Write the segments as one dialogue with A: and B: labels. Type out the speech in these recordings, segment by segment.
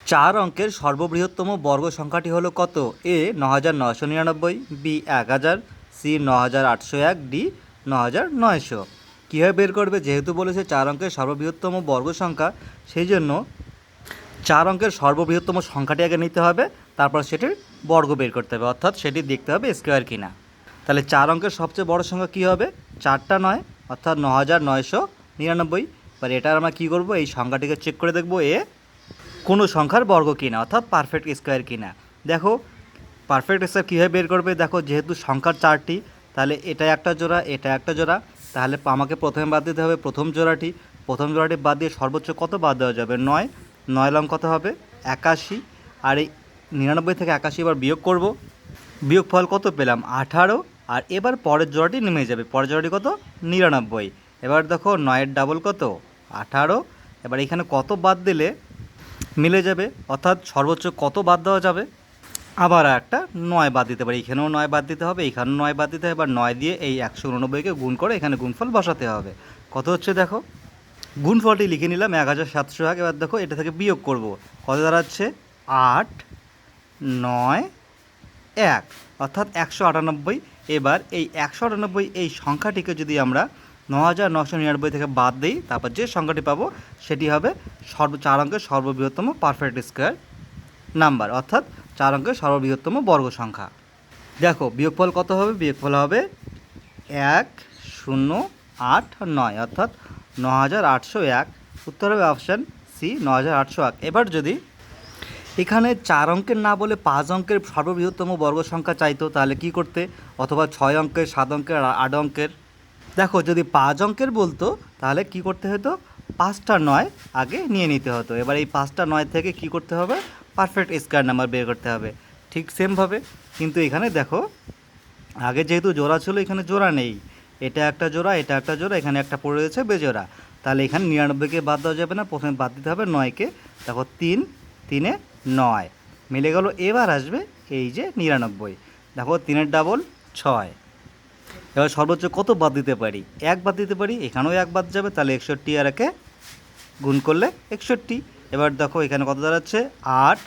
A: চার অঙ্কের সর্ববৃহত্তম বর্গ সংখ্যাটি হলো কত? এ ৯৯৯৯, বি ১০০০, সি ৯৮০১, ডি ৯৯০০। কীভাবে বের করবে? যেহেতু বলেছে চার অঙ্কের সর্ববৃহত্তম বর্গ সংখ্যা, সেই জন্য চার অঙ্কের সর্ববৃহত্তম সংখ্যাটি আগে নিতে হবে, তারপর সেটির বর্গ বের করতে হবে, অর্থাৎ সেটি দেখতে হবে স্কোয়ার কিনা। তাহলে চার অঙ্কের সবচেয়ে বড় সংখ্যা কী হবে? 4টা 9, অর্থাৎ ৯৯৯৯। এবার এটা আমরা কী করব? এই সংখ্যাটিকে চেক করে দেখব এ কোনো সংখ্যার বর্গ কিনা, অর্থাৎ পারফেক্ট স্কোয়ার কিনা। দেখো পারফেক্ট স্কোয়ার কীভাবে বের করবে? দেখো যেহেতু সংখ্যার 4টি, তাহলে এটা একটা জোড়া, এটা একটা জোড়া, তাহলে আমাকে প্রথমে বাদ দিতে হবে প্রথম জোড়াটি বাদ দিয়ে সর্বোচ্চ কত বাদ দেওয়া যাবে? 9। 9 লং কত হবে? 81। আর এই 99 থেকে 81 এবার বিয়োগ করব, বিয়োগফল কত পেলাম? 18। আর এবার পরের জোড়াটি নেমে যাবে, পরের জোড়াটি কত? 99। এবার দেখো 9-এর ডাবল কত? 18। এবার এখানে কত বাদ দিলে মিলে যাবে, অর্থাৎ সর্বোচ্চ কত বাদ দেওয়া যাবে? আবার একটা 9 বাদ দিতে পারি, এখানেও 9 বাদ দিতে হবে, এখানেও 9 বাদ দিতে হবে। এবার 9 দিয়ে এই 189কে গুণ করে এখানে গুণফল বসাতে হবে। কত হচ্ছে দেখো, গুণফলটি লিখে নিলাম 1701। এবার দেখো এটা থেকে বিয়োগ করব, কত দাঁড়াচ্ছে? 8, 9, 1, অর্থাৎ 198। এবার এই 198 এই সংখ্যাটিকে যদি আমরা 9999 থেকে বাদ দিই, তারপর যে সংখ্যাটি পাবো সেটি হবে চার অঙ্কের সর্ববৃহত্তম পারফেক্ট স্কোয়ার নাম্বার, অর্থাৎ চার অঙ্কের সর্ববৃহত্তম বর্গ সংখ্যা। দেখো বিয়োগফল কত হবে? বিয়োগফল হবে 1089, অর্থাৎ 9801। উত্তর হবে অপশান সি, 9801। এবার যদি এখানে 4 অঙ্কের না বলে 5 অঙ্কের সর্ববৃহত্তম বর্গ সংখ্যা চাইতো, তাহলে কি করতে? অথবা 6 অঙ্কের, 7 অঙ্কের, 8 অঙ্কের। দেখো যদি 5 অঙ্কের বলতো তাহলে কি করতে হতো? 5টা 9 আগে নিয়ে নিতে হতো। এবার এই 5টা 9 থেকে কি করতে হবে? পারফেক্ট স্কোয়ার নাম্বার বের করতে হবে। ঠিক সেমভাবে কিন্তু এখানে দেখো আগে যেহেতু জোড়া ছিল, এখানে জোড়া নেই, এটা একটা জোড়া, এটা একটা জোড়া, এখানে একটা পড়ে রয়েছে বেজোড়া। তাহলে এখানে 99কে বাদ দেওয়া যাবে না, প্রথমে বাদ দিতে হবে 9কে। দেখো 3, 3-এ 9 মিলে গেল। এবার আসবে এই যে 99, দেখো 3-এর ডাবল 6। এবার সর্বোচ্চ কত বাদ দিতে পারি? 1 বাদ দিতে পারি, এখানেও 1 বাদ যাবে, তাহলে 61 আর 1-এ গুণ করলে 61। এবার দেখো এখানে কত দাঁড়াচ্ছে? 8,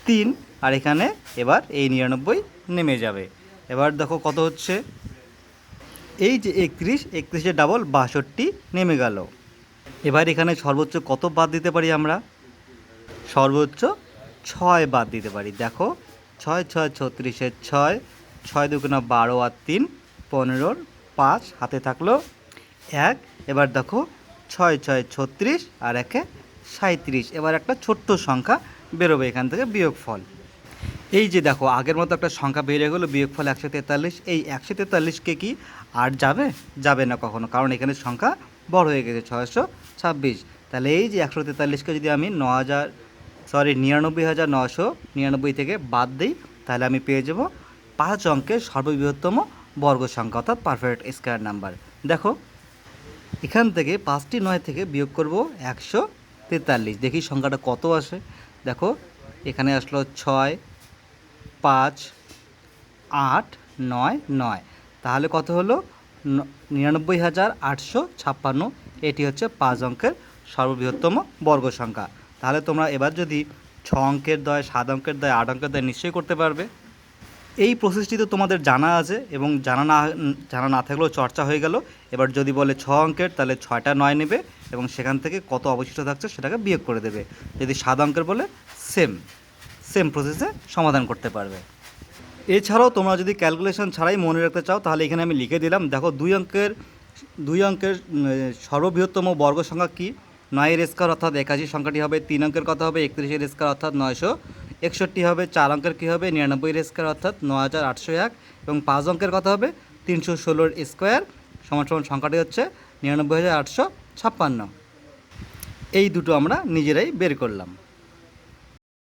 A: 3, আর এখানে এবার এই 99 নেমে যাবে। এবার দেখো কত হচ্ছে? এই যে 31, 31-এর ডাবল 62 নেমে গেল। এবার এখানে সর্বোচ্চ কত বাদ দিতে পারি আমরা? সর্বোচ্চ 6 বাদ দিতে পারি। দেখো 6 6 36-এর 6, 6 দুগুণা 12 আর 3 15-র 5, হাতে থাকলো 1। এবার দেখো 6 6 36 আর 1-এ 37। এবার একটা ছোট্ট সংখ্যা বেরোবে এখান থেকে, বিয়োগফল। এই যে দেখো আগের মতো একটা সংখ্যা বেরিয়ে গেলো, বিয়োগফল 143। এই 143কে কি আর যাবে? যাবে না কখনো, কারণ এখানে সংখ্যা বড় হয়ে গেছে, 626। তাহলে এই যে 143কে যদি আমি 99,999 থেকে বাদ দিই, তাহলে আমি পেয়ে যাব 5 অঙ্কের সর্ববৃহত্তম বর্গ সংখ্যা, অর্থাৎ পারফেক্ট স্কোয়ার নাম্বার। দেখো এখান থেকে 5টি 9 থেকে বিয়োগ করব 143, দেখি সংখ্যাটা কত আসে। দেখো এখানে আসলো 6, 5, 8, 9, 9, তাহলে কত হলো? 99,856। এটি হচ্ছে 5 অঙ্কের সর্ববৃহত্তম বর্গ সংখ্যা। তাহলে তোমরা এবার যদি 6 অঙ্কের দয়, 7 অঙ্কের দয়, 8 অঙ্কের দয় নিশ্চয়ই করতে পারবে। এই প্রসেসটি তো তোমাদের জানা আছে, এবং জানা না থাকলেও চর্চা হয়ে গেল। এবার যদি বলে 6 অঙ্কের, তাহলে 6টা 9 নেবে এবং সেখান থেকে কত অবশিষ্ট থাকছে সেটাকে বিয়োগ করে দেবে। যদি 7 অঙ্কের বলে সেম প্রসেসে সমাধান করতে পারবে। এছাড়াও তোমরা যদি ক্যালকুলেশন ছাড়াই মনে রাখতে চাও, তাহলে এখানে আমি লিখে দিলাম। দেখো 2 অঙ্কের সর্ববৃহত্তম বর্গ সংখ্যা কী? 9-এর স্কোয়ার অর্থাৎ 81 সংখ্যাটি হবে। 3 অঙ্কের কত হবে? 31-এর স্কোয়ার অর্থাৎ 961 হবে। 4 অঙ্কের কী হবে? 99-এর স্কোয়ার অর্থাৎ 9801। এবং 5 অঙ্কের কত হবে? 316-এর স্কোয়ার সমান সংখ্যাটি হচ্ছে 99,856। এই দুটো আমরা নিজেরাই বের করলাম।